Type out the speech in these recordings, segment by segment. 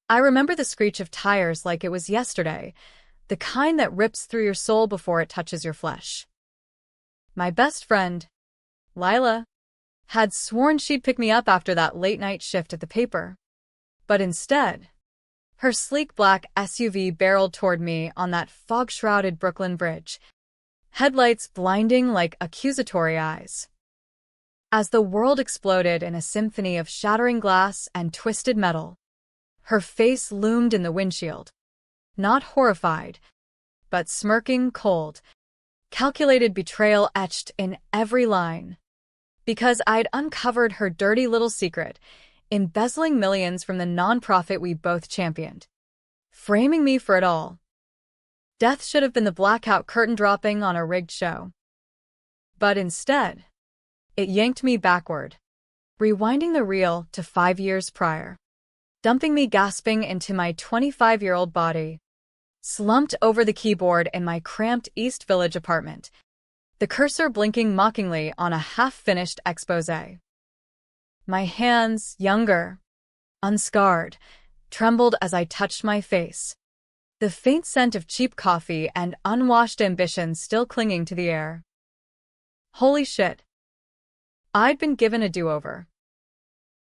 I remember the screech of tires like it was yesterday, the kind that rips through your soul before it touches your flesh. My best friend, Lila, had sworn she'd pick me up after that late-night shift at the paper. But instead, her sleek black SUV barreled toward me on that fog-shrouded Brooklyn Bridge, headlights blinding like accusatory eyes. As the world exploded in a symphony of shattering glass and twisted metal, her face loomed in the windshield, not horrified, but smirking, cold, calculated betrayal etched in every line. Because I'd uncovered her dirty little secret, embezzling millions from the nonprofit we both championed, framing me for it all. Death should have been the blackout curtain dropping on a rigged show. But instead, it yanked me backward, rewinding the reel to 5 years prior, dumping me gasping into my 25-year-old body, slumped over the keyboard in my cramped East Village apartment, the cursor blinking mockingly on a half-finished exposé. My hands, younger, unscarred, trembled as I touched my face, the faint scent of cheap coffee and unwashed ambition still clinging to the air. Holy shit. I'd been given a do-over.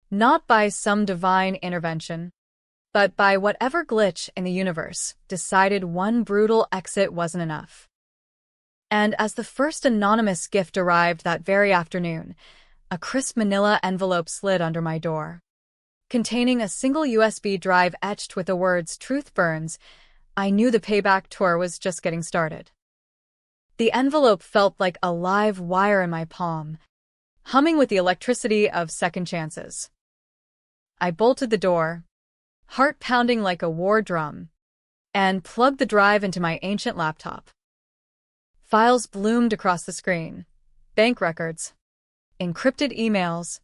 Not by some divine intervention, but by whatever glitch in the universe decided one brutal exit wasn't enough. And as the first anonymous gift arrived that very afternoon, a crisp manila envelope slid under my door, containing a single USB drive etched with the words "Truth Burns," I knew the payback tour was just getting started. The envelope felt like a live wire in my palm, humming with the electricity of second chances. I bolted the door, heart pounding like a war drum, and plugged the drive into my ancient laptop. Files bloomed across the screen. Bank records, encrypted emails,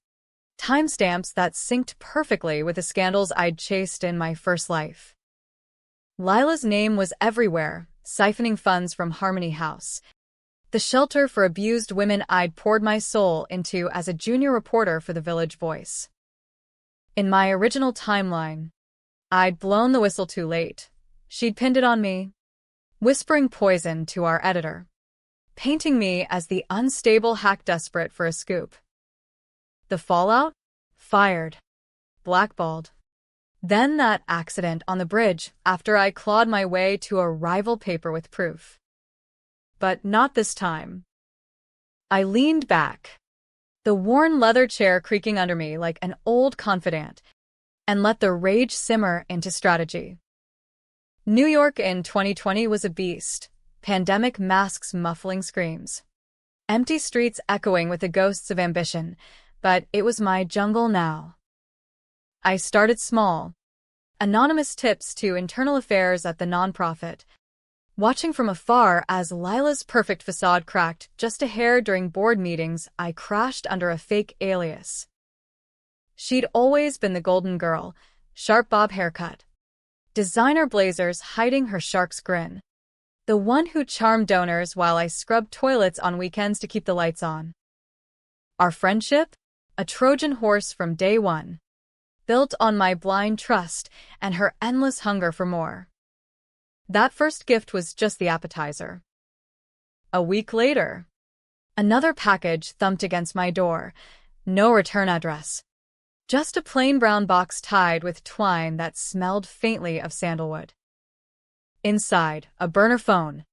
timestamps that synced perfectly with the scandals I'd chased in my first life. Lila's name was everywhere, siphoning funds from Harmony House, the shelter for abused women I'd poured my soul into as a junior reporter for the Village Voice. In my original timeline, I'd blown the whistle too late. She'd pinned it on me, whispering poison to our editor, painting me as the unstable hack desperate for a scoop. The fallout? Fired. Blackballed. Then that accident on the bridge after I clawed my way to a rival paper with proof. But not this time. I leaned back, the worn leather chair creaking under me like an old confidant, and let the rage simmer into strategy. New York in 2020 was a beast. Pandemic masks muffling screams. Empty streets echoing with the ghosts of ambition, but it was my jungle now. I started small. Anonymous tips to internal affairs at the nonprofit, watching from afar as Lila's perfect facade cracked just a hair during board meetings. I crashed under a fake alias. She'd always been the golden girl, sharp bob haircut, designer blazers hiding her shark's grin, the one who charmed donors while I scrubbed toilets on weekends to keep the lights on. Our friendship? A Trojan horse from day one, built on my blind trust and her endless hunger for more. That first gift was just the appetizer. A week later, another package thumped against my door. No return address. Just a plain brown box tied with twine that smelled faintly of sandalwood. Inside, a burner phone,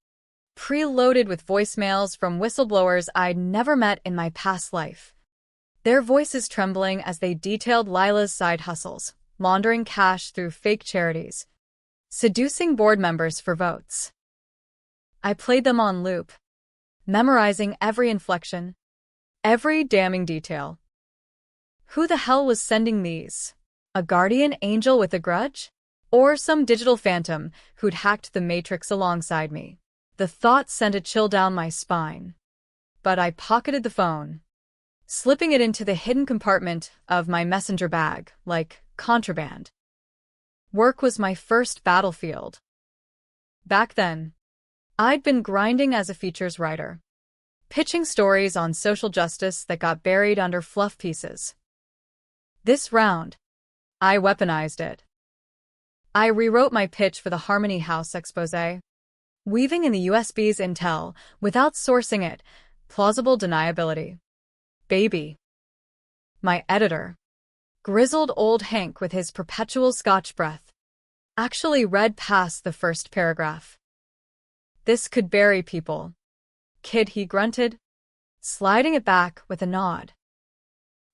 preloaded with voicemails from whistleblowers I'd never met in my past life. Their voices trembling as they detailed Lila's side hustles, laundering cash through fake charities, seducing board members for votes. I played them on loop, memorizing every inflection, every damning detail. Who the hell was sending these? A guardian angel with a grudge? Or some digital phantom who'd hacked the Matrix alongside me? The thought sent a chill down my spine. But I pocketed the phone, slipping it into the hidden compartment of my messenger bag, like contraband. Work was my first battlefield. Back then, I'd been grinding as a features writer, pitching stories on social justice that got buried under fluff pieces. This round, I weaponized it. I rewrote my pitch for the Harmony House exposé, weaving in the USB's intel without sourcing it, plausible deniability. Baby. My editor, grizzled old Hank with his perpetual Scotch breath, actually read past the first paragraph. This could bury people. Kid, he grunted, sliding it back with a nod.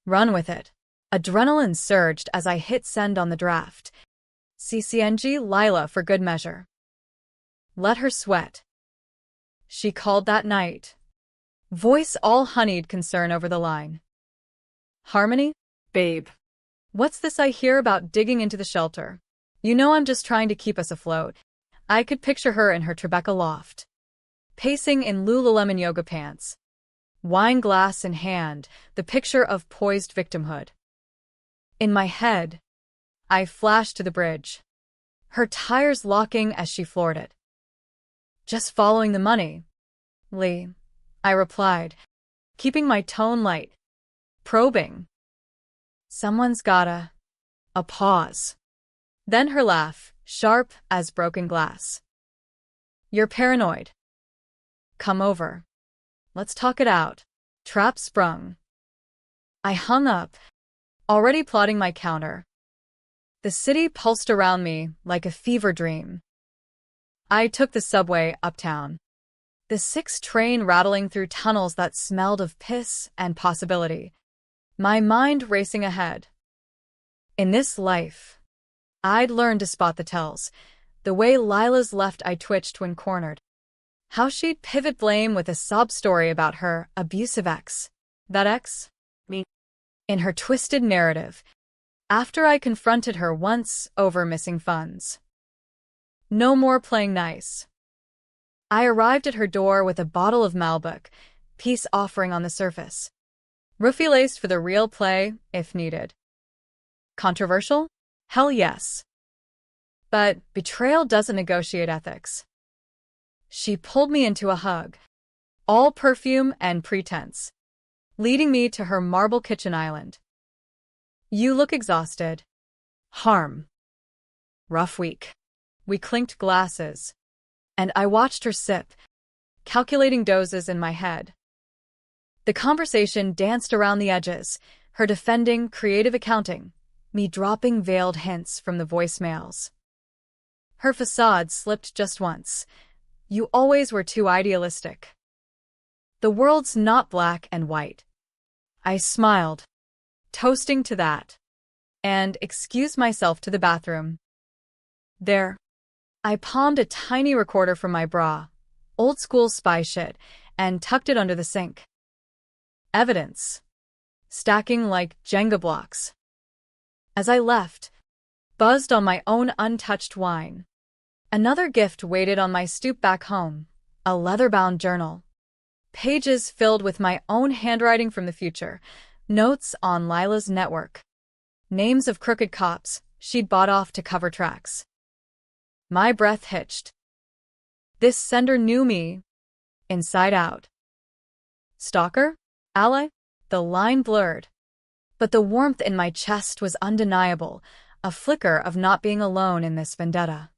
Run with it. Adrenaline surged as I hit send on the draft. CCNG Lila for good measure. Let her sweat. She called that night. Voice all honeyed concern over the line. Harmony? Babe. What's this I hear about digging into the shelter? You know I'm just trying to keep us afloat. I could picture her in her Tribeca loft, pacing in Lululemon yoga pants, wine glass in hand, the picture of poised victimhood. In my head, I flashed to the bridge, her tires locking as she floored it. Just following the money, Lee, I replied, keeping my tone light, probing. Someone's gotta. A pause. Then her laugh, sharp as broken glass. You're paranoid. Come over. Let's talk it out. Trap sprung. I hung up, already plotting my counter. The city pulsed around me like a fever dream. I took the subway uptown, the 6 train rattling through tunnels that smelled of piss and possibility, my mind racing ahead. In this life, I'd learned to spot the tells, the way Lila's left eye twitched when cornered, how she'd pivot blame with a sob story about her abusive ex. That ex? Me. In her twisted narrative, after I confronted her once over missing funds. No more playing nice. I arrived at her door with a bottle of Malbec, peace offering on the surface. Roofie-laced for the real play, if needed. Controversial? Hell yes. But betrayal doesn't negotiate ethics. She pulled me into a hug, all perfume and pretense, leading me to her marble kitchen island. You look exhausted. Harm. Rough week. We clinked glasses, and I watched her sip, calculating doses in my head. The conversation danced around the edges, her defending creative accounting, me dropping veiled hints from the voicemails. Her facade slipped just once. You always were too idealistic. The world's not black and white. I smiled, toasting to that, and excused myself to the bathroom. There, I palmed a tiny recorder from my bra, old school spy shit, and tucked it under the sink. Evidence, stacking like Jenga blocks. As I left, buzzed on my own untouched wine, another gift waited on my stoop back home, a leather-bound journal. Pages filled with my own handwriting from the future, notes on Lila's network, names of crooked cops she'd bought off to cover tracks. My breath hitched. This sender knew me, inside out. Stalker? Ally? The line blurred. But the warmth in my chest was undeniable, a flicker of not being alone in this vendetta.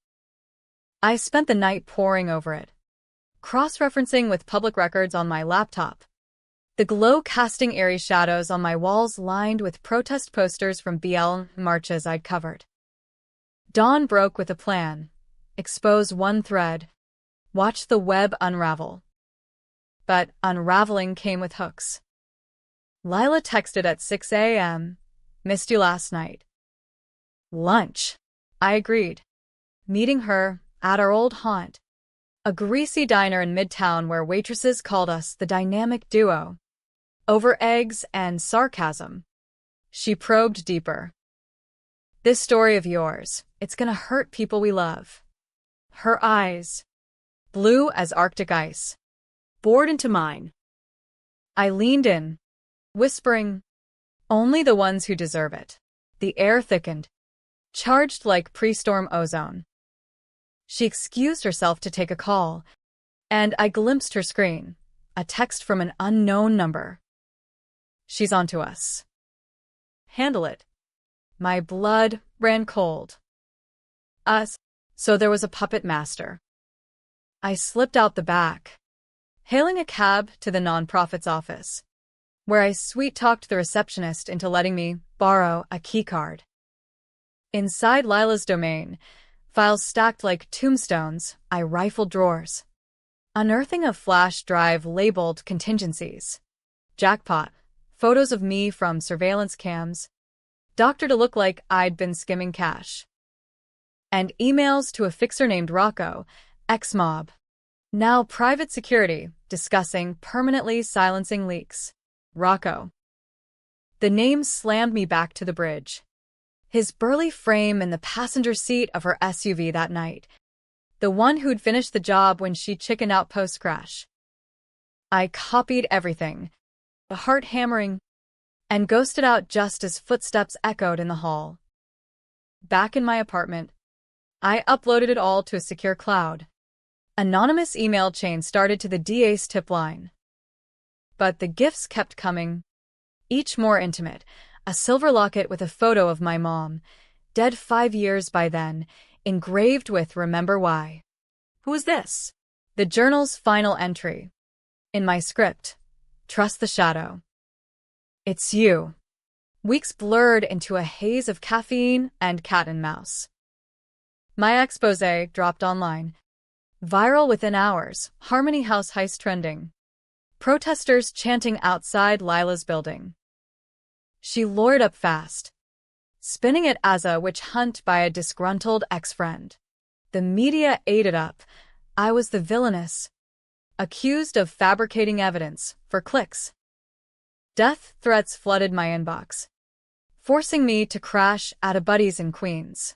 I spent the night poring over it, cross-referencing with public records on my laptop, the glow casting eerie shadows on my walls lined with protest posters from BL marches I'd covered. Dawn broke with a plan. Expose one thread, watch the web unravel. But unraveling came with hooks. Lila texted at 6 a.m., missed you last night. Lunch, I agreed, meeting her at our old haunt, a greasy diner in Midtown where waitresses called us the dynamic duo. Over eggs and sarcasm. She probed deeper. This story of yours, it's gonna hurt people we love. Her eyes, blue as Arctic ice, bored into mine. I leaned in, whispering, only the ones who deserve it. The air thickened, charged like pre-storm ozone. She excused herself to take a call, and I glimpsed her screen, a text from an unknown number. She's onto us. Handle it. My blood ran cold. Us. So there was a puppet master. I slipped out the back, hailing a cab to the nonprofit's office, where I sweet-talked the receptionist into letting me borrow a keycard. Inside Lila's domain, files stacked like tombstones, I rifled drawers, unearthing a flash drive labeled contingencies. Jackpot. Photos of me from surveillance cams, doctored to look like I'd been skimming cash. And emails to a fixer named Rocco, ex-mob. Now private security, discussing permanently silencing leaks. Rocco. The name slammed me back to the bridge. His burly frame in the passenger seat of her SUV that night. The one who'd finished the job when she chickened out post-crash. I copied everything, a heart hammering, and ghosted out just as footsteps echoed in the hall. Back in my apartment, I uploaded it all to a secure cloud. Anonymous email chain started to the DA's tip line. But the gifts kept coming, each more intimate. A silver locket with a photo of my mom, dead 5 years by then, engraved with "Remember Why." Who is this? The journal's final entry. In my script, trust the shadow. It's you. Weeks blurred into a haze of caffeine and cat and mouse. My expose dropped online. Viral within hours, Harmony House heist trending. Protesters chanting outside Lila's building. She lured up fast, spinning it as a witch hunt by a disgruntled ex-friend. The media ate it up. I was the villainess, accused of fabricating evidence for clicks. Death threats flooded my inbox, forcing me to crash at a buddy's in Queens.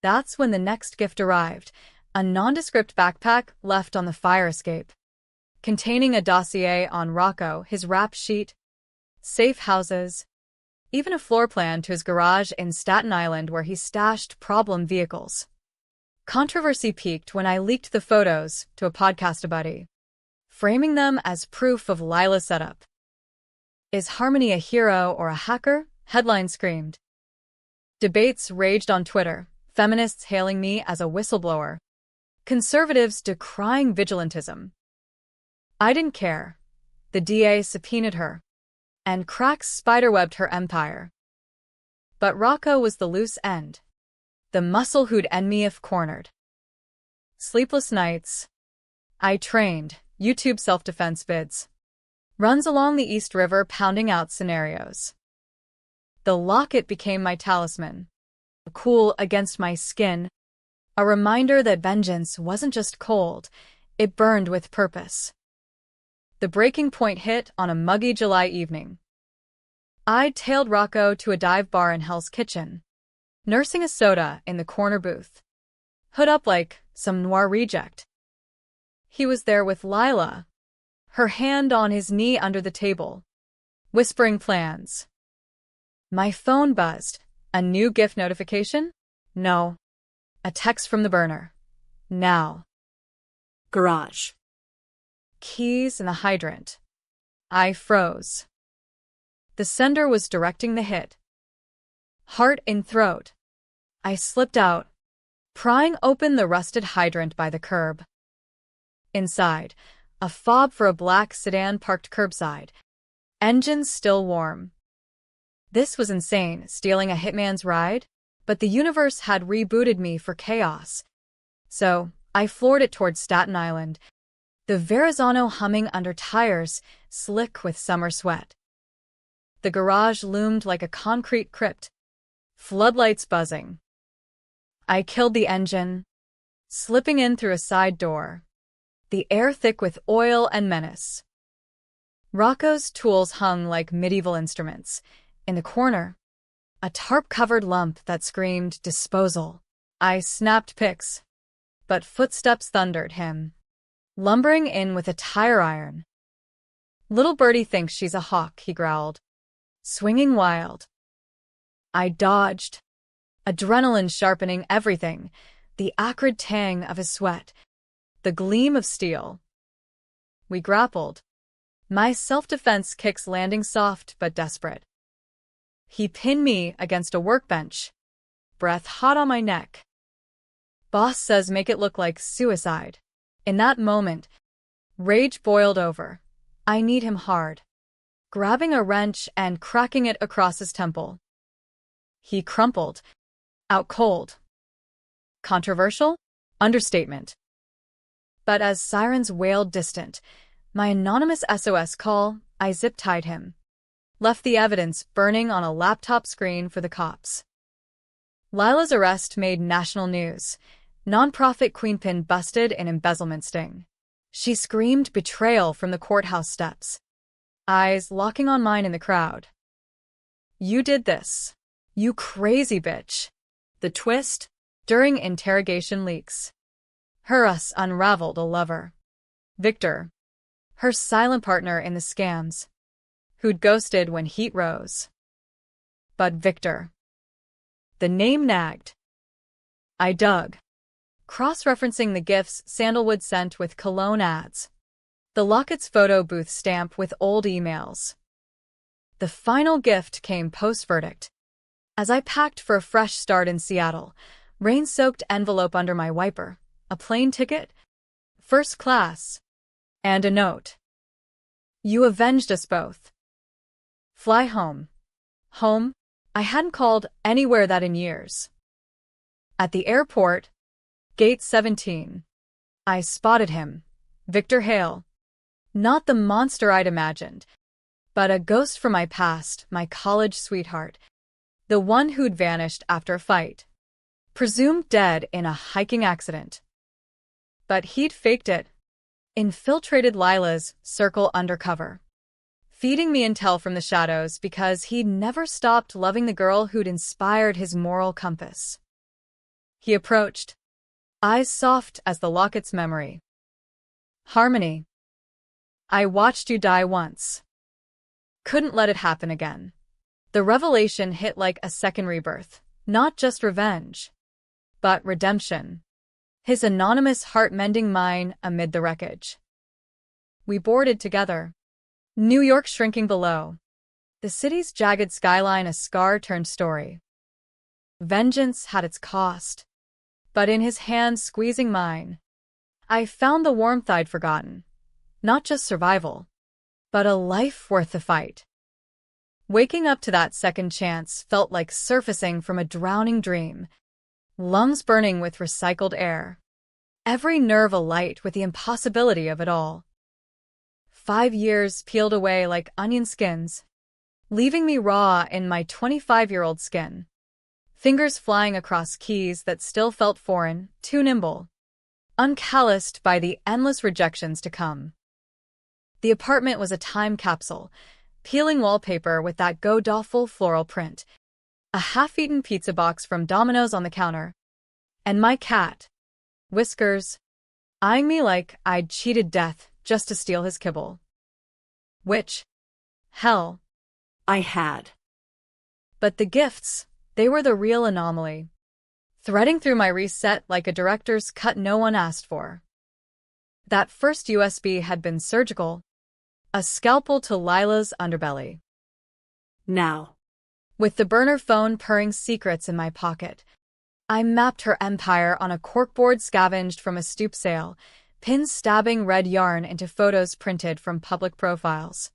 That's when the next gift arrived, a nondescript backpack left on the fire escape, containing a dossier on Rocco, his rap sheet, safe houses, even a floor plan to his garage in Staten Island where he stashed problem vehicles. Controversy peaked when I leaked the photos to a podcast buddy, framing them as proof of Lila's setup. Is Harmony a hero or a hacker? Headline screamed. Debates raged on Twitter, feminists hailing me as a whistleblower, conservatives decrying vigilantism. I didn't care. The DA subpoenaed her, and cracks spiderwebbed her empire. But Rocco was the loose end, the muscle who'd end me if cornered. Sleepless nights. I trained, YouTube self-defense vids. Runs along the East River pounding out scenarios. The locket became my talisman, a cool against my skin, a reminder that vengeance wasn't just cold, it burned with purpose. The breaking point hit on a muggy July evening. I tailed Rocco to a dive bar in Hell's Kitchen, nursing a soda in the corner booth, hood up like some noir reject. He was there with Lila, her hand on his knee under the table, whispering plans. My phone buzzed. A new gift notification? No. A text from the burner. Now. Garage. Keys and a hydrant. I froze. The sender was directing the hit. Heart in throat. I slipped out, prying open the rusted hydrant by the curb. Inside, a fob for a black sedan parked curbside. Engines still warm. This was insane, stealing a hitman's ride, but the universe had rebooted me for chaos. So, I floored it towards Staten Island, the Verrazano humming under tires, slick with summer sweat. The garage loomed like a concrete crypt, floodlights buzzing. I killed the engine, slipping in through a side door, the air thick with oil and menace. Rocco's tools hung like medieval instruments. In the corner, a tarp-covered lump that screamed disposal. I snapped pics, but footsteps thundered him, lumbering in with a tire iron. Little birdie thinks she's a hawk, he growled, swinging wild. I dodged, adrenaline sharpening everything, the acrid tang of his sweat, the gleam of steel. We grappled, my self-defense kicks landing soft but desperate. He pinned me against a workbench, breath hot on my neck. Boss says make it look like suicide. In that moment, rage boiled over. I kneed him hard, grabbing a wrench and cracking it across his temple. He crumpled, out cold. Controversial? Understatement. But as sirens wailed distant, my anonymous SOS call, I zip-tied him. Left the evidence burning on a laptop screen for the cops. Lila's arrest made national news. Nonprofit queenpin busted in embezzlement sting. She screamed betrayal from the courthouse steps, eyes locking on mine in the crowd. You did this. You crazy bitch. The twist? During interrogation leaks. Us unraveled a lover. Victor. Her silent partner in the scams. Who'd ghosted when heat rose. But Victor. The name nagged. I dug, cross-referencing the gifts Sandalwood sent with cologne ads. The locket's photo booth stamp with old emails. The final gift came post-verdict. As I packed for a fresh start in Seattle, rain-soaked envelope under my wiper, a plane ticket, first class, and a note. You avenged us both. Fly home. Home? I hadn't called anywhere that in years. At the airport, Gate 17, I spotted him, Victor Hale. Not the monster I'd imagined, but a ghost from my past, my college sweetheart, the one who'd vanished after a fight, presumed dead in a hiking accident. But he'd faked it, infiltrated Lila's circle undercover, feeding me intel from the shadows because he'd never stopped loving the girl who'd inspired his moral compass. He approached, eyes soft as the locket's memory. Harmony. I watched you die once. Couldn't let it happen again. The revelation hit like a second rebirth, not just revenge, but redemption. His anonymous heart-mending mine amid the wreckage. We boarded together. New York shrinking below. The city's jagged skyline a scar-turned story. Vengeance had its cost. But in his hands squeezing mine, I found the warmth I'd forgotten. Not just survival, but a life worth the fight. Waking up to that second chance felt like surfacing from a drowning dream, lungs burning with recycled air, every nerve alight with the impossibility of it all. 5 years peeled away like onion skins, leaving me raw in my 25-year-old skin. Fingers flying across keys that still felt foreign, too nimble, uncalloused by the endless rejections to come. The apartment was a time capsule, peeling wallpaper with that Godawful floral print, a half-eaten pizza box from Domino's on the counter, and my cat, Whiskers, eyeing me like I'd cheated death just to steal his kibble. Which, hell, I had. But the gifts, they were the real anomaly, threading through my reset like a director's cut no one asked for. That first USB had been surgical, a scalpel to Lila's underbelly. Now, with the burner phone purring secrets in my pocket, I mapped her empire on a corkboard scavenged from a stoop sale, pins stabbing red yarn into photos printed from public profiles.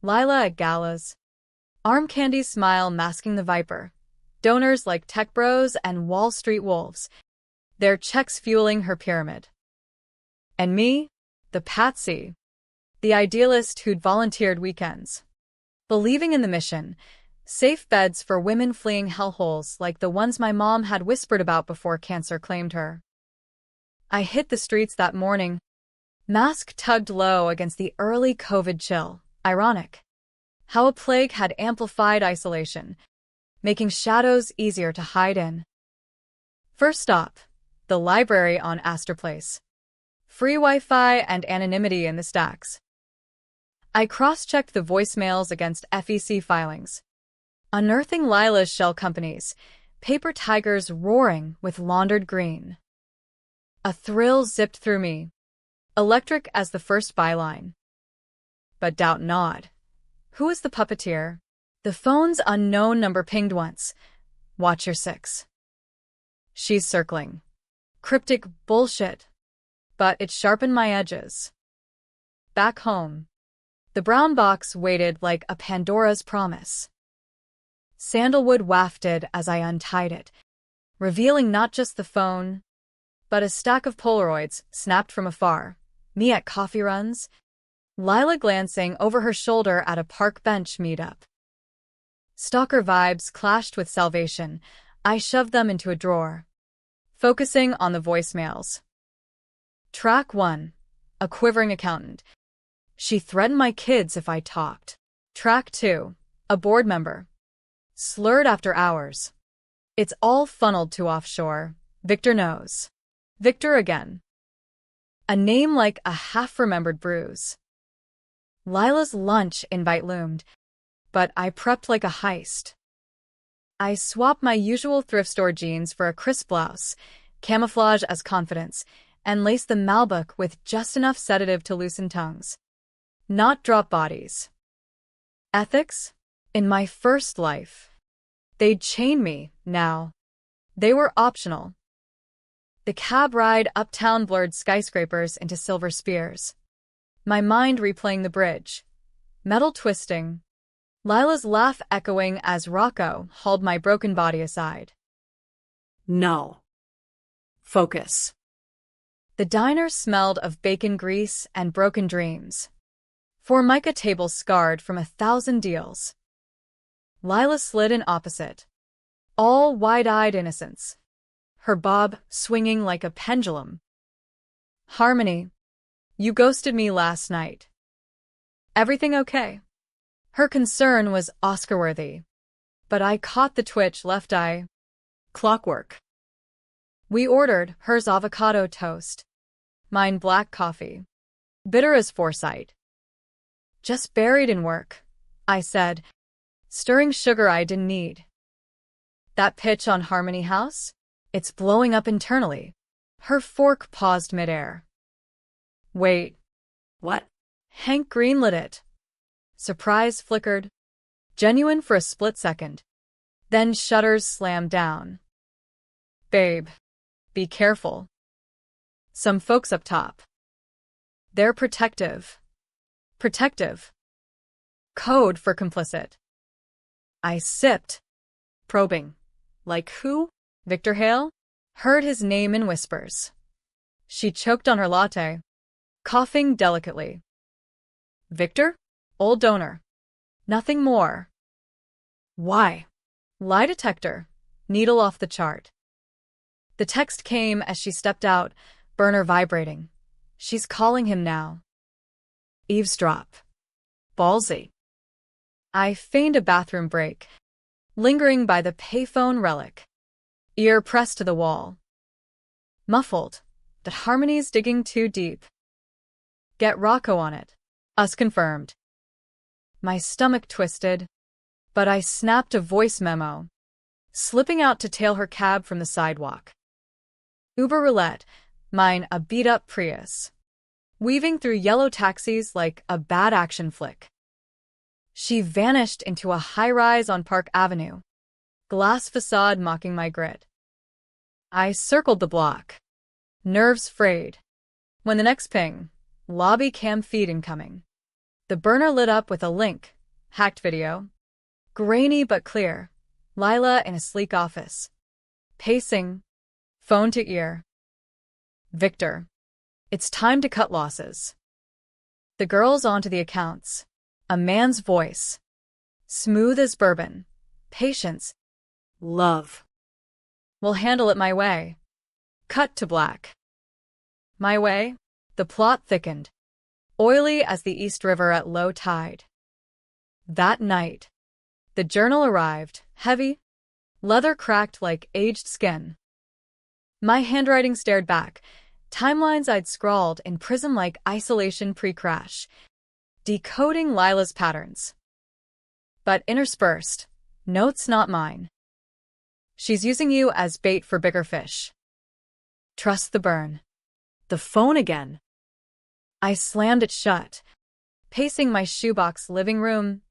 Lila at galas, arm candy smile masking the viper, donors like tech bros and Wall Street wolves, their checks fueling her pyramid. And me, the patsy, the idealist who'd volunteered weekends, believing in the mission, safe beds for women fleeing hellholes like the ones my mom had whispered about before cancer claimed her. I hit the streets that morning, mask tugged low against the early COVID chill. Ironic. How a plague had amplified isolation, making shadows easier to hide in. First stop, the library on Astor Place. Free Wi-Fi and anonymity in the stacks. I cross-checked the voicemails against FEC filings, unearthing Lila's shell companies, paper tigers roaring with laundered green. A thrill zipped through me, electric as the first byline. But doubt not. Who is the puppeteer? The phone's unknown number pinged once. Watch your 6. She's circling. Cryptic bullshit. But it sharpened my edges. Back home, the brown box waited like a Pandora's promise. Sandalwood wafted as I untied it, revealing not just the phone, but a stack of Polaroids snapped from afar, me at coffee runs, Lila glancing over her shoulder at a park bench meetup. Stalker vibes clashed with salvation. I shoved them into a drawer, focusing on the voicemails. Track 1. A quivering accountant. She threatened my kids if I talked. Track 2. A board member. Slurred after hours. It's all funneled to offshore. Victor knows. Victor again. A name like a half-remembered bruise. Lila's lunch invite loomed, but I prepped like a heist. I swapped my usual thrift store jeans for a crisp blouse, camouflage as confidence, and laced the Malbec with just enough sedative to loosen tongues. Not drop bodies. Ethics? In my first life. They'd chain me, now. They were optional. The cab ride uptown blurred skyscrapers into silver spears. My mind replaying the bridge. Metal twisting. Lila's laugh echoing as Rocco hauled my broken body aside. No. Focus. The diner smelled of bacon grease and broken dreams. Formica tables scarred from 1,000 deals. Lila slid in opposite. All wide-eyed innocence. Her bob swinging like a pendulum. Harmony, you ghosted me last night. Everything okay? Her concern was Oscar-worthy, but I caught the twitch left eye. Clockwork. We ordered hers avocado toast, mine black coffee, bitter as foresight. Just buried in work, I said, stirring sugar I didn't need. That pitch on Harmony House? It's blowing up internally. Her fork paused midair. Wait. What? Hank greenlit it. Surprise flickered. Genuine for a split second. Then shutters slammed down. Babe, be careful. Some folks up top. They're protective. Protective. Code for complicit. I sipped. Probing. Like who? Victor Hale? Heard his name in whispers. She choked on her latte, coughing delicately. Victor? Old donor. Nothing more. Why? Lie detector. Needle off the chart. The text came as she stepped out, burner vibrating. She's calling him now. Eavesdrop. Ballsy. I feigned a bathroom break, lingering by the payphone relic. Ear pressed to the wall. Muffled, that Harmony's digging too deep. Get Rocco on it. Us confirmed. My stomach twisted, but I snapped a voice memo, slipping out to tail her cab from the sidewalk. Uber roulette, mine a beat-up Prius, weaving through yellow taxis like a bad action flick. She vanished into a high-rise on Park Avenue, glass facade mocking my grit. I circled the block, nerves frayed. When the next ping, lobby cam feed incoming. The burner lit up with a link, hacked video. Grainy but clear, Lila in a sleek office. Pacing, phone to ear. Victor, it's time to cut losses. The girls onto the accounts. A man's voice. Smooth as bourbon. Patience. Love. We'll handle it my way. Cut to black. My way? The plot thickened. Oily as the East River at low tide. That night, the journal arrived, heavy, leather cracked like aged skin. My handwriting stared back, timelines I'd scrawled in prism-like isolation pre-crash, decoding Lila's patterns. But interspersed, notes not mine. She's using you as bait for bigger fish. Trust the burn. The phone again. I slammed it shut, pacing my shoebox living room,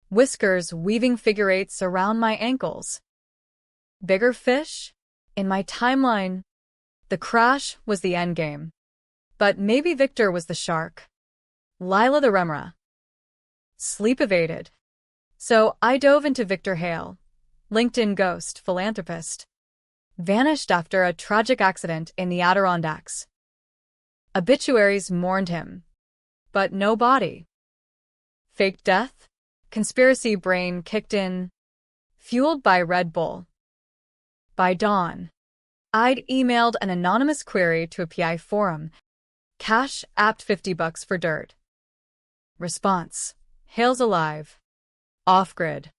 whiskers weaving figure eights around my ankles. Bigger fish? In my timeline, The crash was the endgame. But maybe Victor was the shark. Lila the remora. Sleep evaded. So I dove into Victor Hale, LinkedIn ghost, philanthropist. Vanished after a tragic accident in the Adirondacks. Obituaries mourned him. But no body. Fake death? Conspiracy brain kicked in. Fueled by Red Bull. By dawn, I'd emailed an anonymous query to a PI forum. Cash apped $50 for dirt. Response: Hale's alive. Off-grid.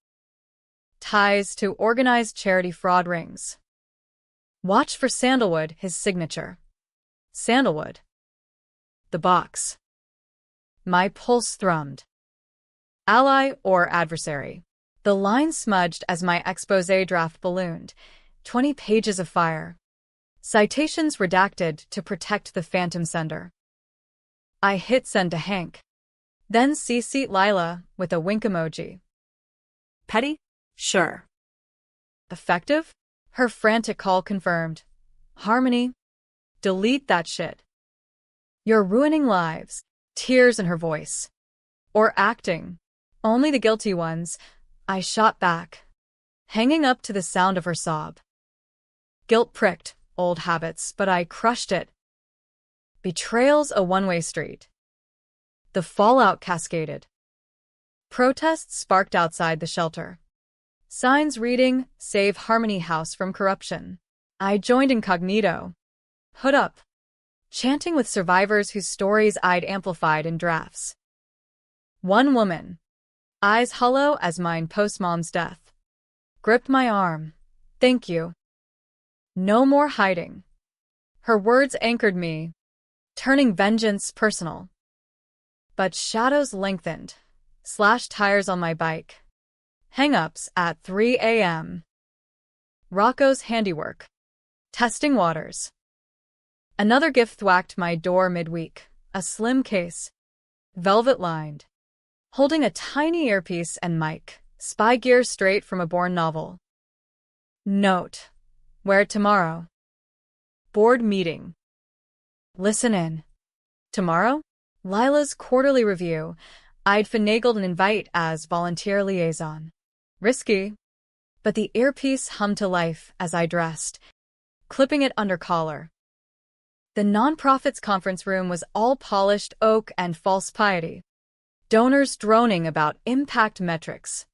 Ties to organized charity fraud rings. Watch for Sandalwood, his signature. Sandalwood. The box. My pulse thrummed. Ally or adversary? The line smudged as my exposé draft ballooned. 20 pages of fire. Citations redacted to protect the phantom sender. I hit send to Hank. Then CC'd Lila with a wink emoji. Petty? Sure. Effective? Her frantic call confirmed. Harmony? Delete that shit. You're ruining lives. Tears in her voice. Or acting. Only the guilty ones. I shot back, hanging up to the sound of her sob. Guilt pricked old habits, but I crushed it. Betrayals a one-way street. The fallout cascaded. Protests sparked outside the shelter. Signs reading, "Save Harmony House from corruption." I joined incognito. Hood up. Chanting with survivors whose stories I'd amplified in drafts. One woman, eyes hollow as mine post-mom's death, gripped my arm. Thank you. No more hiding. Her words anchored me, turning vengeance personal. But shadows lengthened, slashed tires on my bike. Hang-ups at 3 a.m. Rocco's handiwork. Testing waters. Another gift thwacked my door midweek, a slim case, velvet-lined, holding a tiny earpiece and mic, spy gear straight from a Bourne novel. Note: where tomorrow? Board meeting. Listen in. Tomorrow? Lila's quarterly review. I'd finagled an invite as volunteer liaison. Risky. But the earpiece hummed to life as I dressed, clipping it under collar. The nonprofit's conference room was all polished oak and false piety. Donors droning about impact metrics.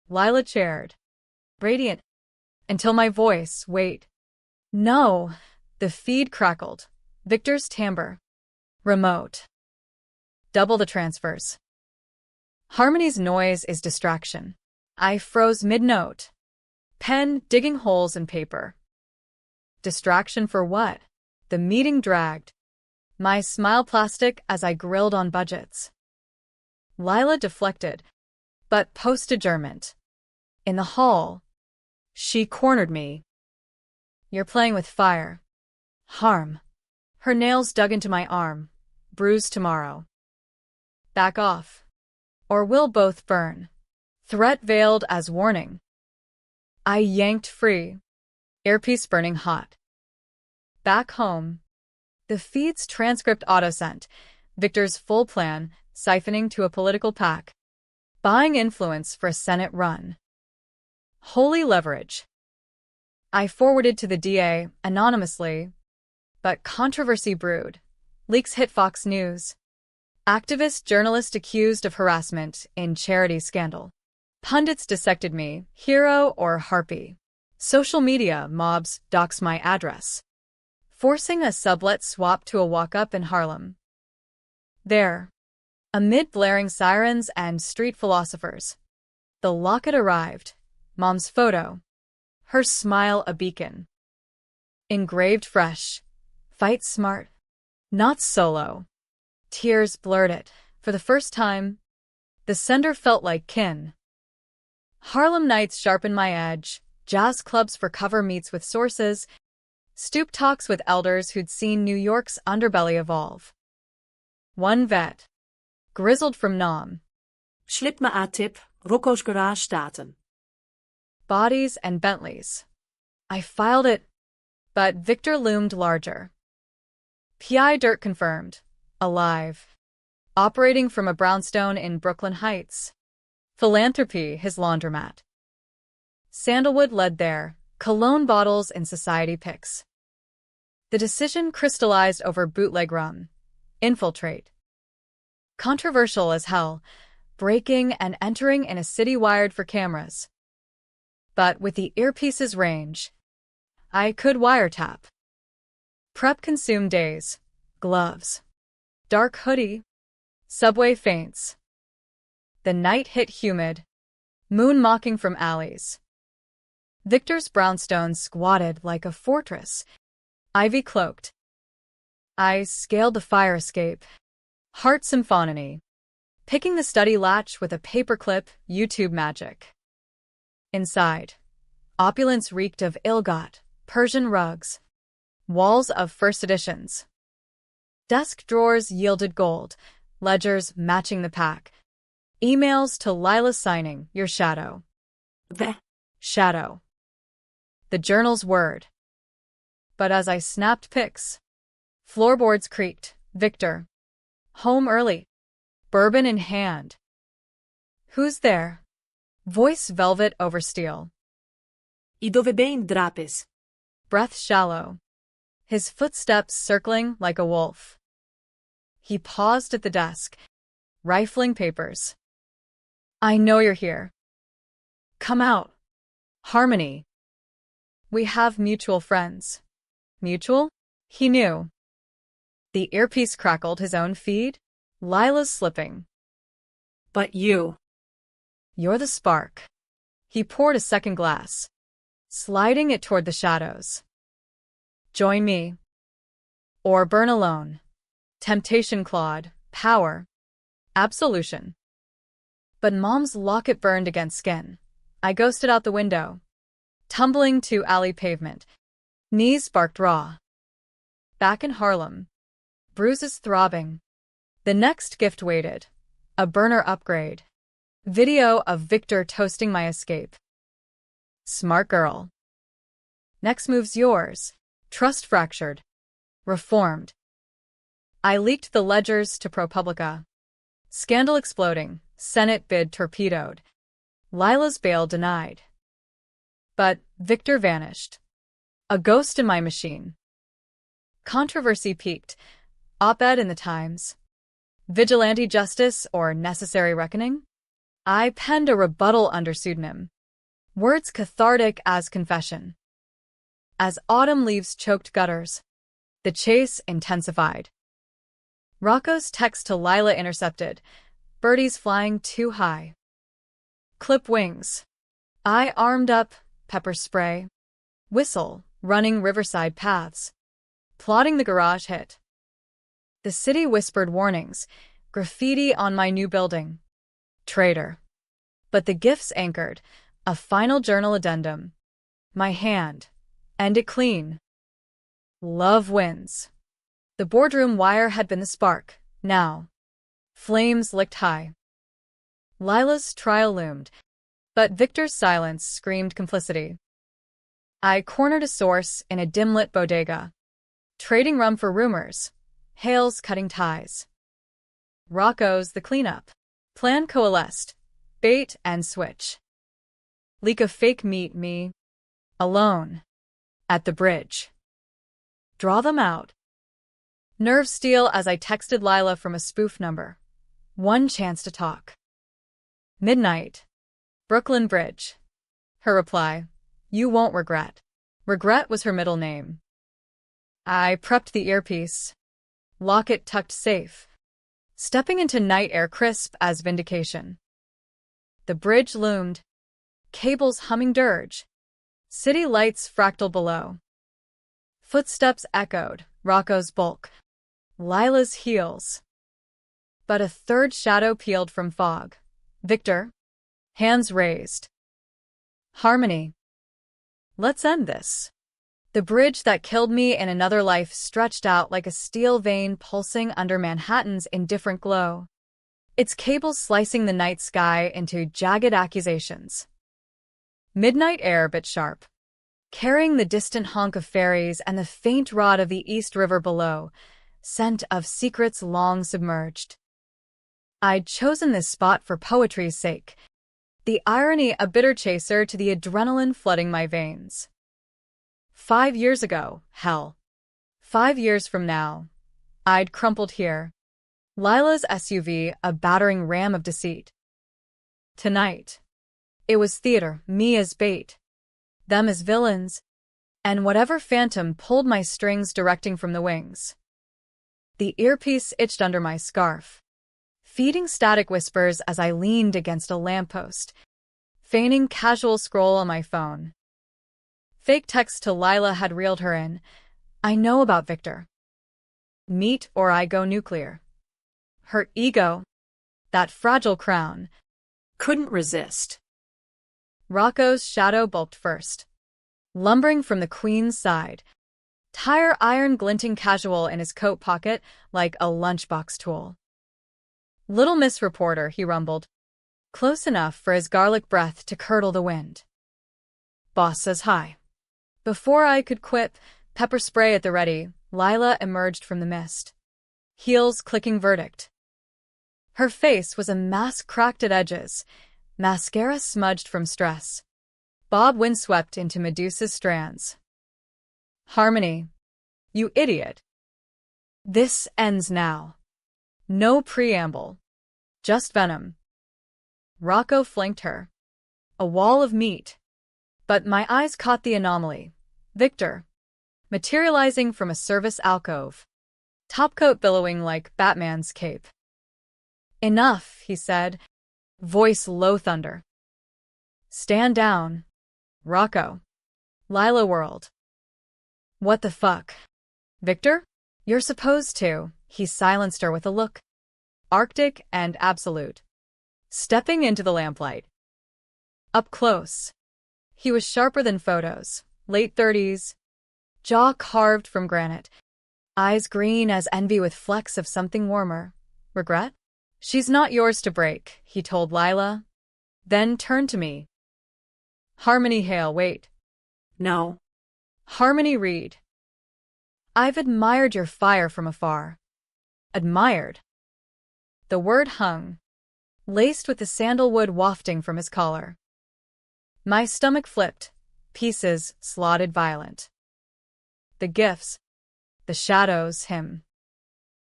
Lila chaired, radiant, until my voice, wait. No, the feed crackled. Victor's timbre. Remote. Double the transfers. Harmony's noise is distraction. I froze mid-note. Pen digging holes in paper. Distraction for what? The meeting dragged. My smile plastic as I grilled on budgets. Lila deflected, but post-adjournment. In the hall, she cornered me. You're playing with fire. Harm. Her nails dug into my arm. Bruise tomorrow. Back off. Or we'll both burn. Threat veiled as warning. I yanked free. Earpiece burning hot. Back home. The feed's transcript auto-sent. Victor's full plan, siphoning to a political PAC. Buying influence for a Senate run. Holy leverage. I forwarded to the DA, anonymously. But controversy brewed. Leaks hit Fox News. Activist journalist accused of harassment in charity scandal. Pundits dissected me, hero or harpy. Social media mobs dox my address. Forcing a sublet swap to a walk-up in Harlem. There, amid blaring sirens and street philosophers, the locket arrived. Mom's photo. Her smile a beacon. Engraved fresh. Fight smart. Not solo. Tears blurred it. For the first time, the sender felt like kin. Harlem nights sharpen my edge. Jazz clubs for cover meets with sources. Stoop talks with elders who'd seen New York's underbelly evolve. One vet. Grizzled from Nam. Slip me A-tip, Rocco's garage staten. Bodies and Bentleys. I filed it, But Victor loomed larger. PI dirt confirmed. Alive. Operating from a brownstone in Brooklyn Heights. Philanthropy, his laundromat. Sandalwood led there, cologne bottles in society pics. The decision crystallized over bootleg rum. Infiltrate. Controversial as hell, breaking and entering in a city wired for cameras. But with the earpiece's range, I could wiretap. Prep consumed days. Gloves. Dark hoodie. Subway feints. The night hit humid. Moon mocking from alleys. Victor's brownstone squatted like a fortress. Ivy cloaked. I scaled the fire escape. Heart symphony. Picking the study latch with a paperclip, YouTube magic. Inside, opulence reeked of ill-got, Persian rugs. Walls of first editions. Desk drawers yielded gold, ledgers matching the pack. Emails to Lila signing, your shadow. The Shadow. The journal's word. But as I snapped pics, floorboards creaked. Victor. Home early. Bourbon in hand. Who's there? Voice velvet over steel. I dove ben drapes. Breath shallow. His footsteps circling like a wolf. He paused at the desk, rifling papers. I know you're here. Come out. Harmony. We have mutual friends. Mutual? He knew. The earpiece crackled his own feed. Lila's slipping. But you. You're the spark. He poured a second glass, sliding it toward the shadows. Join me. Or burn alone. Temptation clawed. Power. Absolution. But Mom's locket burned against skin. I ghosted out the window, tumbling to alley pavement. Knees sparked raw. Back in Harlem. Bruises throbbing. The next gift waited. A burner upgrade. Video of Victor toasting my escape. Smart girl. Next move's yours. Trust fractured. Reformed. I leaked the ledgers to ProPublica. Scandal exploding. Senate bid torpedoed. Lila's bail denied. But Victor vanished. A ghost in my machine. Controversy peaked. Op-ed in the Times. Vigilante justice or necessary reckoning? I penned a rebuttal under pseudonym. Words cathartic as confession. As autumn leaves choked gutters, the chase intensified. Rocco's text to Lila intercepted. Birdies flying too high. Clip wings. I armed up, pepper spray. Whistle, running riverside paths. Plotting the garage hit. The city whispered warnings. Graffiti on my new building. Traitor. But the gifts anchored. A final journal addendum. My hand. End it clean. Love wins. The boardroom wire had been the spark. Now. Flames licked high. Lila's trial loomed. But Victor's silence screamed complicity. I cornered a source in a dim-lit bodega. Trading rum for rumors. Hales cutting ties. Rocco's the cleanup. Plan coalesced. Bait and switch. Leak of fake meat me. Alone. At the bridge. Draw them out. Nerve steel as I texted Lila from a spoof number. One chance to talk. Midnight. Brooklyn Bridge. Her reply. You won't regret. Regret was her middle name. I prepped the earpiece. Locket tucked safe. Stepping into night air crisp as vindication. The bridge loomed. Cables humming dirge. City lights fractal below. Footsteps echoed. Rocco's bulk. Lila's heels. But a third shadow peeled from fog. Victor. Hands raised. Harmony. Let's end this. The bridge that killed me in another life stretched out like a steel vein pulsing under Manhattan's indifferent glow. Its cables slicing the night sky into jagged accusations. Midnight air bit sharp. carrying the distant honk of ferries and the faint rod of the East River below, scent of secrets long submerged. I'd chosen this spot for poetry's sake, the irony a bitter chaser to the adrenaline flooding my veins. 5 years ago, hell. 5 years from now, I'd crumpled here. Lila's SUV, a battering ram of deceit. Tonight, it was theater, me as bait, them as villains, and whatever phantom pulled my strings directing from the wings. The earpiece itched under my scarf, feeding static whispers as I leaned against a lamppost, feigning casual scroll on my phone. Fake text to Lila had reeled her in. I know about Victor. Meet or I go nuclear. Her ego, that fragile crown, Couldn't resist. Rocco's shadow bulked first, lumbering from the queen's side, tire iron glinting casual in his coat pocket like a lunchbox tool. Little Miss Reporter, he rumbled, close enough for his garlic breath to curdle the wind. Boss says hi. Before I could quip, pepper spray at the ready, Lila emerged from the mist. Heels clicking verdict. Her face was a mask cracked at edges, mascara smudged from stress. Bob windswept into Medusa's strands. Harmony. You idiot. This ends now. No preamble. Just venom. Rocco flanked her. A wall of meat. But my eyes caught the anomaly. Victor. Materializing from a service alcove. Topcoat billowing like Batman's cape. Enough, he said, voice low thunder. Stand down. Rocco. Lila whirled. What the fuck? Victor? You're supposed to, he silenced her with a look. Arctic and absolute. Stepping into the lamplight. Up close. He was sharper than photos, late 30s, jaw carved from granite, eyes green as envy with flecks of something warmer. Regret? She's not yours to break, he told Lila. Then turned to me. Harmony Hale, wait. No. Harmony Reed. I've admired your fire from afar. Admired. The word hung, laced with the sandalwood wafting from his collar. My stomach flipped, pieces slotted violent. The gifts, the shadows, him.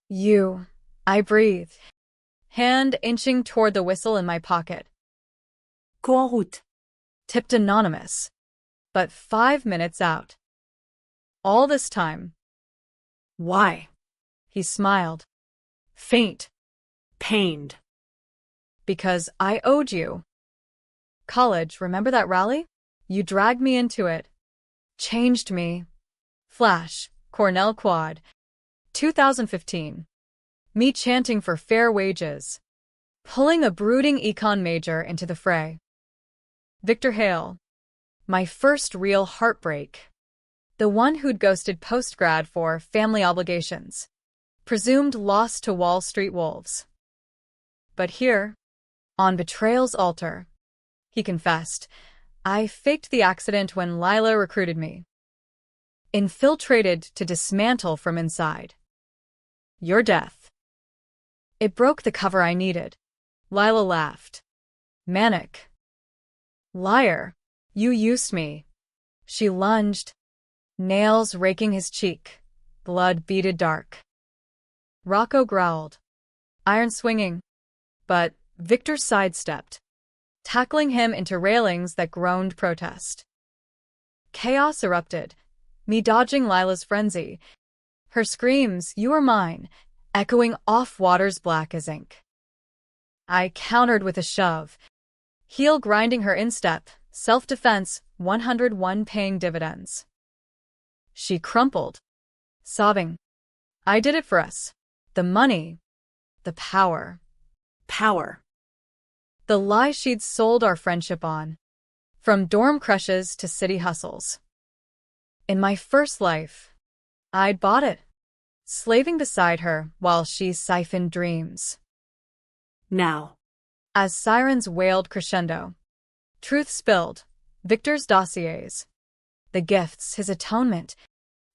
You, I breathed, hand inching toward the whistle in my pocket. Go en route. Tipped anonymous, but 5 minutes out. All this time. Why? He smiled. Faint. Pained. Because I owed you. College, remember that rally? You dragged me into it. Changed me. Flash, Cornell Quad. 2015. Me chanting for fair wages. Pulling a brooding econ major into the fray. Victor Hale. My first real heartbreak. The one who'd ghosted postgrad for family obligations. Presumed lost to Wall Street wolves. But here, on betrayal's altar, he confessed, I faked the accident when Lila recruited me. Infiltrated to dismantle from inside. Your death. It broke the cover I needed. Lila laughed. Manic. Liar. You used me. She lunged, nails raking his cheek, blood beaded dark. Rocco growled, iron swinging, but Victor sidestepped, tackling him into railings that groaned protest. Chaos erupted, me dodging Lila's frenzy, her screams, you are mine, echoing off waters black as ink. I countered with a shove, heel grinding her instep, self-defense, 101 paying dividends. She crumpled, sobbing. I did it for us. The money. The power. Power. The lie she'd sold our friendship on. From dorm crushes to city hustles. In my first life, I'd bought it, slaving beside her while she siphoned dreams. Now. As sirens wailed crescendo, truth spilled, Victor's dossiers. The gifts, his atonement,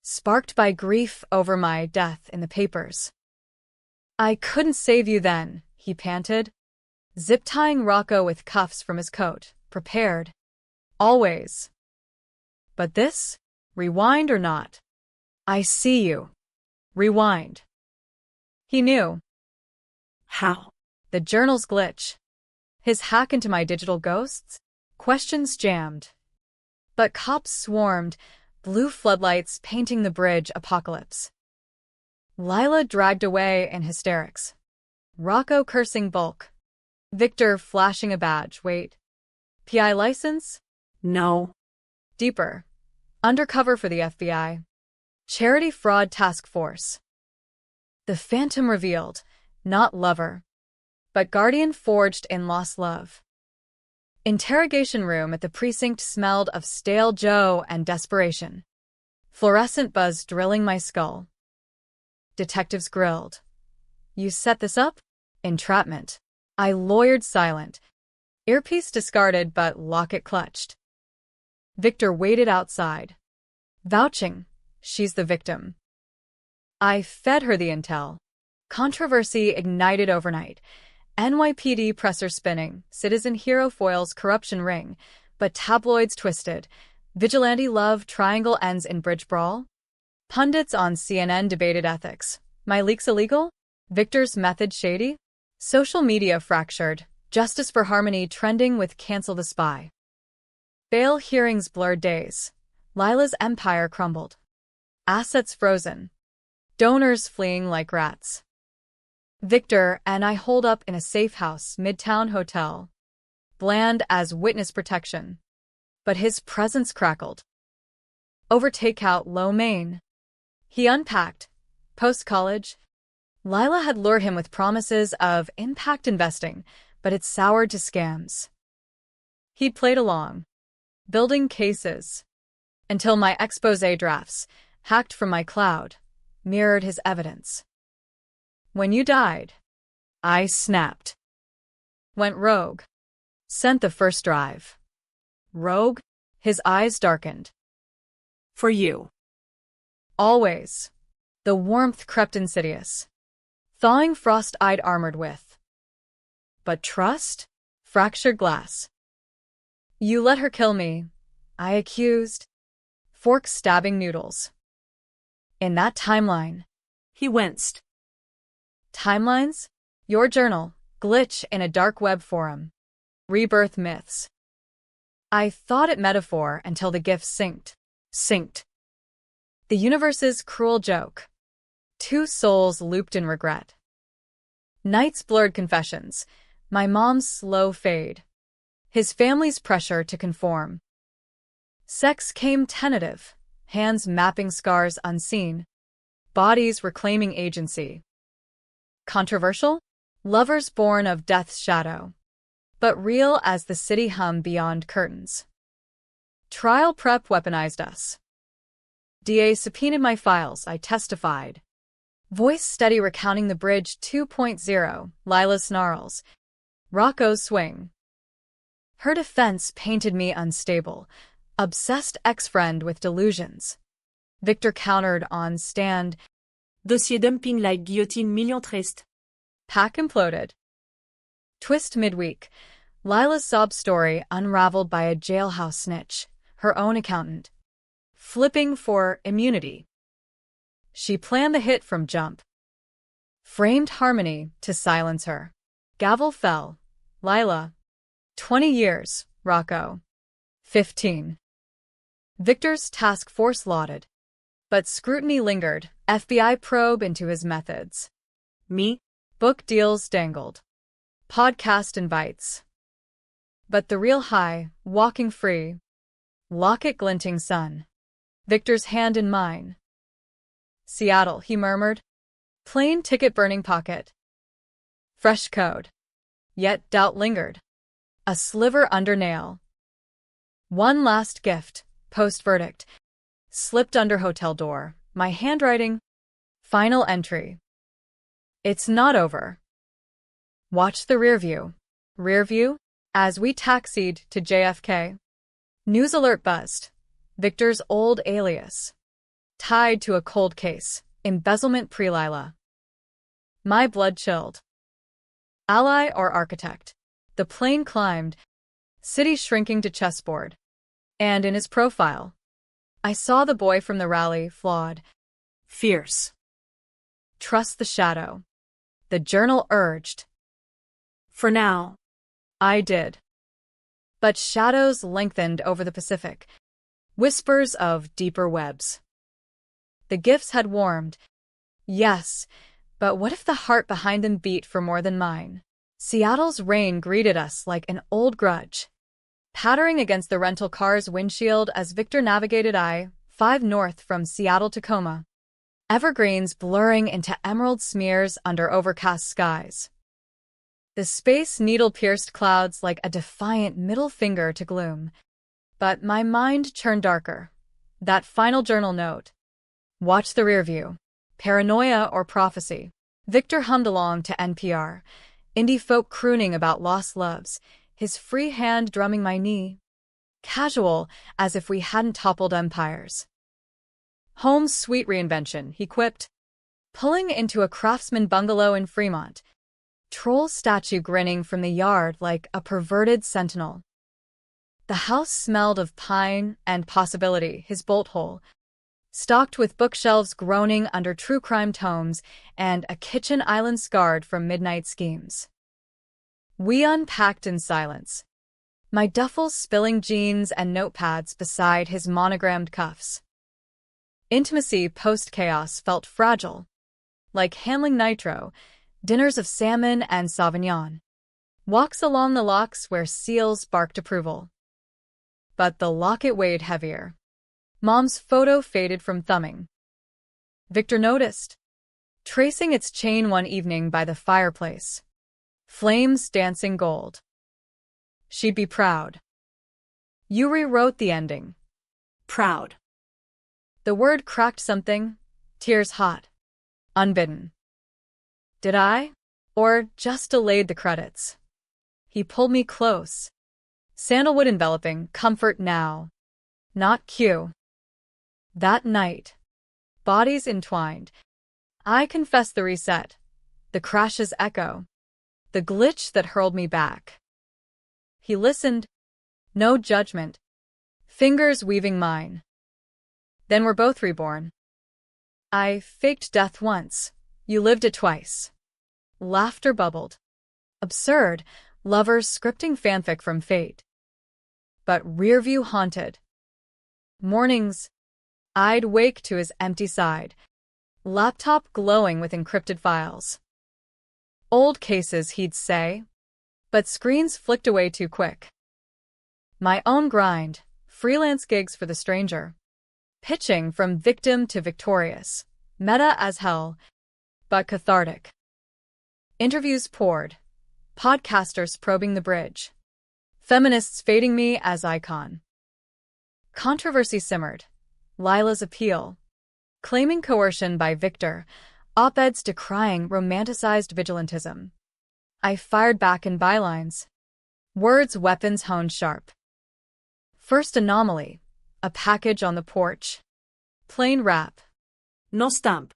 sparked by grief over my death in the papers. I couldn't save you then, he panted, zip-tying Rocco with cuffs from his coat, prepared. Always. But this? Rewind or not? I see you. Rewind. He knew. How? The journal's glitch. His hack into my digital ghosts? Questions jammed. But cops swarmed, blue floodlights painting the bridge apocalypse. Lila dragged away in hysterics. Rocco cursing bulk. Victor flashing a badge. Wait. PI license? No. Deeper. Undercover for the FBI. Charity Fraud Task Force. The Phantom revealed, not lover, but guardian forged in lost love. Interrogation room at the precinct smelled of stale Joe and desperation. Fluorescent buzz drilling my skull. Detectives grilled. You set this up? Entrapment. I lawyered silent. Earpiece discarded but locket clutched. Victor waited outside. Vouching, she's the victim. I fed her the intel. Controversy ignited overnight. NYPD presser spinning, citizen hero foils corruption ring, but tabloids twisted. Vigilante love triangle ends in bridge brawl. Pundits on CNN debated ethics. My leaks illegal? Victor's method shady? Social media fractured. Justice for Harmony trending with cancel the spy. Bail hearings blurred days. Lila's empire crumbled. Assets frozen. Donors fleeing like rats. Victor and I holed up in a safe house, Midtown Hotel. Bland as witness protection. But his presence crackled. Over takeout, lo mein. He unpacked. Post-college. Lila had lured him with promises of impact investing, but it soured to scams. He'd played along, building cases, until my exposé drafts, hacked from my cloud, mirrored his evidence. When you died, I snapped. Went rogue. Sent the first drive. Rogue? His eyes darkened. For you. Always. The warmth crept insidious. Thawing frost-eyed armored with. But trust? Fractured glass. You let her kill me, I accused. Fork stabbing noodles. In that timeline. He winced. Timelines? Your journal. Glitch in a dark web forum. Rebirth myths. I thought it metaphor until the gif synced. Synced. The universe's cruel joke. Two souls looped in regret. Night's blurred confessions. My mom's slow fade. His family's pressure to conform. Sex came tentative. Hands mapping scars unseen. Bodies reclaiming agency. Controversial? Lovers born of death's shadow. But real as the city hum beyond curtains. Trial prep weaponized us. DA subpoenaed my files, I testified. Voice steady recounting the bridge 2.0, Lila's snarls. Rocco's swing. Her defense painted me unstable, obsessed ex-friend with delusions. Victor countered on stand. Dossier dumping like guillotine million triste. Pack imploded. Twist midweek. Lila's sob story unraveled by a jailhouse snitch, her own accountant. Flipping for immunity. She planned the hit from jump. Framed Harmony to silence her. Gavel fell. Lila. 20 years, Rocco. 15. Victor's task force lauded. But scrutiny lingered, FBI probe into his methods. Me? Book deals dangled. Podcast invites. But the real high, walking free. Locket glinting sun. Victor's hand in mine. Seattle, he murmured. Plane ticket burning pocket. Fresh code. Yet doubt lingered. A sliver under nail. One last gift, post-verdict. Slipped under hotel door. My handwriting. Final entry. It's not over. Watch the rear view. Rear view? As we taxied to JFK. News alert buzzed. Victor's old alias. Tied to a cold case. Embezzlement pre-Lila. My blood chilled. Ally or architect? The plane climbed, city shrinking to chessboard. And in his profile, I saw the boy from the rally, flawed. Fierce. Trust the shadow. The journal urged. For now. I did. But shadows lengthened over the Pacific. Whispers of deeper webs. The gifts had warmed. Yes, but what if the heart behind them beat for more than mine? Seattle's rain greeted us like an old grudge, pattering against the rental car's windshield as Victor navigated I-5 north from Seattle-Tacoma. Evergreens blurring into emerald smears under overcast skies. The Space Needle pierced clouds like a defiant middle finger to gloom. But my mind turned darker. That final journal note. Watch the rear view. Paranoia or prophecy. Victor hummed along to NPR. Indie folk crooning about lost loves, his free hand drumming my knee. Casual, as if we hadn't toppled empires. Home's sweet reinvention, he quipped. Pulling into a craftsman bungalow in Fremont. Troll statue grinning from the yard like a perverted sentinel. The house smelled of pine and possibility, his bolt hole, stocked with bookshelves groaning under true crime tomes and a kitchen island scarred from midnight schemes. We unpacked in silence, my duffel spilling jeans and notepads beside his monogrammed cuffs. Intimacy post-chaos felt fragile, like handling nitro, dinners of salmon and Sauvignon, walks along the locks where seals barked approval. But the locket weighed heavier. Mom's photo faded from thumbing. Victor noticed, tracing its chain one evening by the fireplace. Flames dancing gold. She'd be proud. You rewrote the ending. Proud. The word cracked something, tears hot, unbidden. Did I? Or just delayed the credits? He pulled me close. Sandalwood enveloping, comfort now. Not cue. That night, bodies entwined, I confessed the reset, the crash's echo, the glitch that hurled me back. He listened, no judgment, fingers weaving mine. Then we're both reborn. I faked death once, you lived it twice. Laughter bubbled. Absurd, lovers scripting fanfic from fate. But rearview haunted. Mornings, I'd wake to his empty side, laptop glowing with encrypted files. Old cases, he'd say, but screens flicked away too quick. My own grind, freelance gigs for the stranger. Pitching from victim to victorious, meta as hell, but cathartic. Interviews poured, podcasters probing the bridge, feminists fading me as icon. Controversy simmered, Lila's appeal, claiming coercion by Victor, op-eds decrying romanticized vigilantism. I fired back in bylines, words weapons honed sharp. First anomaly, a package on the porch. Plain wrap. No stamp.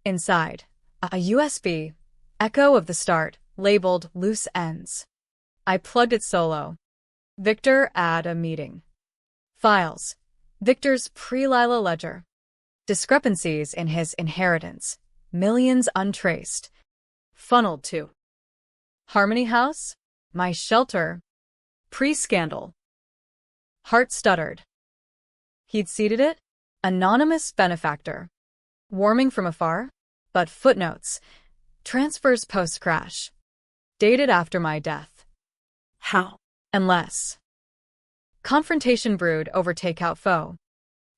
Inside, a USB, echo of the start, labeled loose ends. I plugged it solo. Victor add a meeting. Files. Victor's pre-Lila ledger. Discrepancies in his inheritance. Millions untraced. Funneled to Harmony House? My shelter. Pre-scandal. Heart stuttered. He'd seeded it? Anonymous benefactor. Warming from afar? But footnotes. Transfers post-crash. Dated after my death. How? Unless. Confrontation brewed over takeout foe.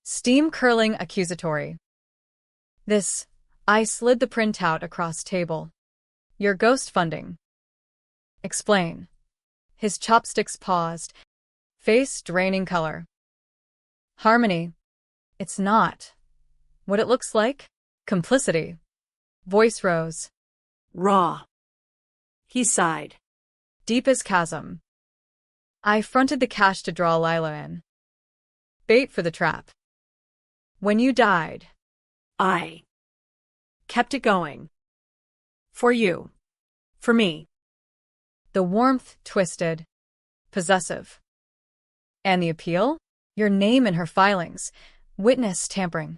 Steam curling accusatory. This, I slid the printout across table. Your ghost funding. Explain. His chopsticks paused. Face draining color. Harmony. It's not. What it looks like? Complicity. Voice rose. Raw. He sighed. Deep as chasm. I fronted the cash to draw Lila in. Bait for the trap. When you died, I kept it going. For you. For me. the warmth twisted, possessive. And the appeal? Your name in her filings. Witness tampering.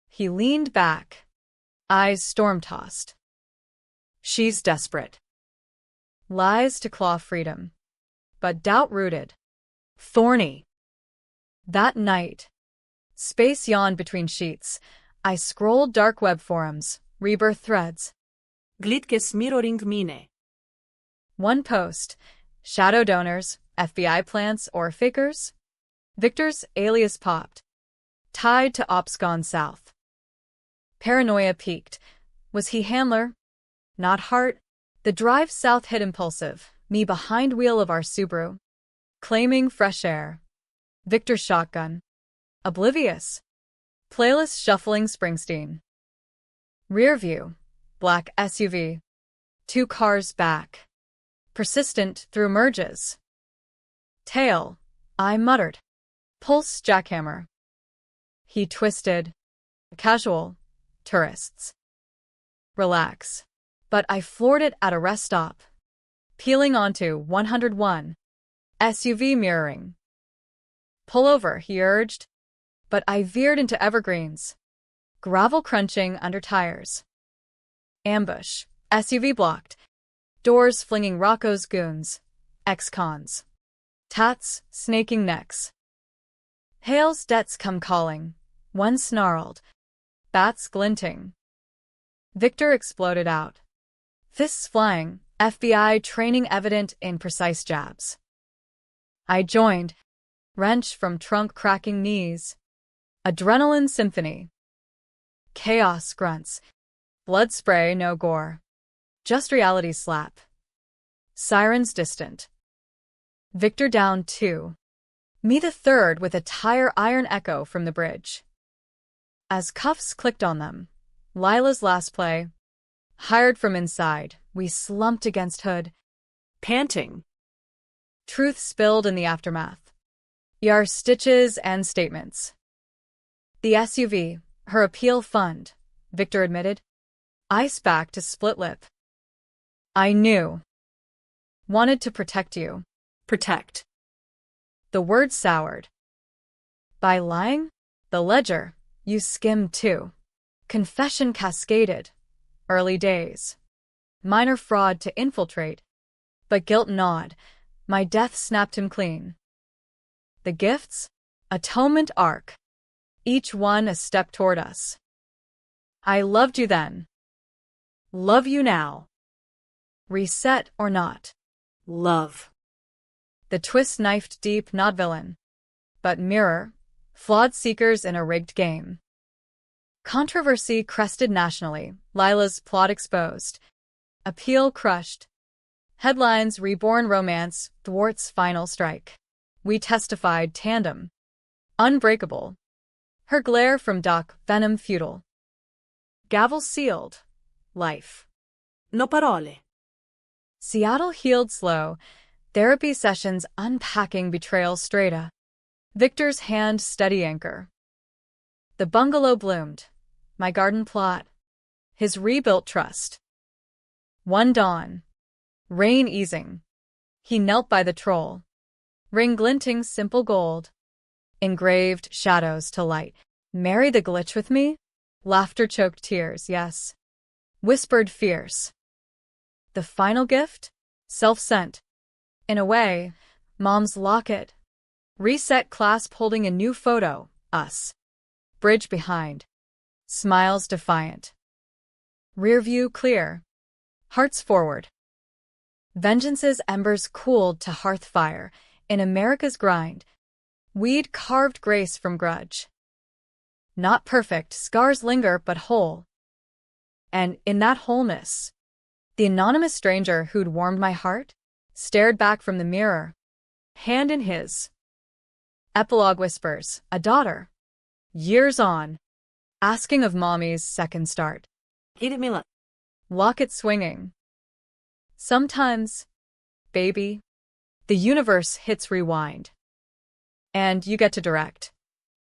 He leaned back, eyes storm-tossed. She's desperate. Lies to claw freedom, but doubt-rooted. Thorny. That night, space yawned between sheets. I scrolled dark web forums, rebirth threads. Glitges mirroring mine. One post, shadow donors, FBI plants, or fakers? Victor's alias popped, tied to ops gone south. Paranoia peaked. Was he handler? Not heart? The drive south hit impulsive, me behind wheel of our Subaru. Claiming fresh air. Victor's shotgun. Oblivious. Playlist shuffling Springsteen. Rear view. Black SUV. 2 cars back. Persistent through merges. Tail. I muttered. Pulse jackhammer. He twisted. Casual. Tourists. Relax. But I floored it at a rest stop. Peeling onto 101. SUV mirroring. Pull over, he urged. But I veered into evergreens. Gravel crunching under tires. Ambush. SUV blocked. Doors flinging Rocco's goons. Ex-cons. Tats snaking necks. Hale's debts come calling. One snarled. Bats glinting. Victor exploded out. Fists flying, FBI training evident in precise jabs. I joined. Wrench from trunk cracking knees. Adrenaline symphony. Chaos grunts. Blood spray, no gore. Just reality slap. Sirens distant. Victor down 2. Me the third with a tire iron echo from the bridge. As cuffs clicked on them, Lila's last play. Hired from inside, we slumped against hood. Panting. Truth spilled in the aftermath. Yar stitches and statements. The SUV, her appeal fund, Victor admitted. Ice back to split lip. I knew. Wanted to protect you. Protect. The word soured. By lying? The ledger, you skimmed too. Confession cascaded. Early days. Minor fraud to infiltrate. But guilt gnawed. My death snapped him clean. The gifts? Atonement arc. Each one a step toward us. I loved you then. Love you now. Reset or not. Love. The twist knifed deep, not villain. But mirror. Flawed seekers in a rigged game. Controversy crested nationally. Lila's plot exposed. Appeal crushed. Headlines reborn romance thwarts final strike. We testified tandem. Unbreakable. Her glare from dock venom futile. Gavel sealed. Life. No parole. Seattle healed slow. Therapy sessions unpacking betrayal strata. Victor's hand steady anchor. The bungalow bloomed. My garden plot. His rebuilt trust. One dawn. Rain easing. He knelt by the troll. Ring glinting simple gold. Engraved shadows to light. Marry the glitch with me? Laughter choked tears, yes. Whispered fierce. The final gift? Self-sent. In a way, Mom's locket. Reset clasp holding a new photo, us. Bridge behind. Smiles defiant. Rear view clear. Hearts forward. Vengeance's embers cooled to hearth fire. In America's grind. Weed carved grace from grudge. Not perfect, scars linger but whole. And in that wholeness, the anonymous stranger who'd warmed my heart stared back from the mirror, hand in his. Epilogue whispers, a daughter. Years on. Asking of mommy's second start. Mila. Locket swinging. Sometimes, baby, the universe hits rewind. And you get to direct.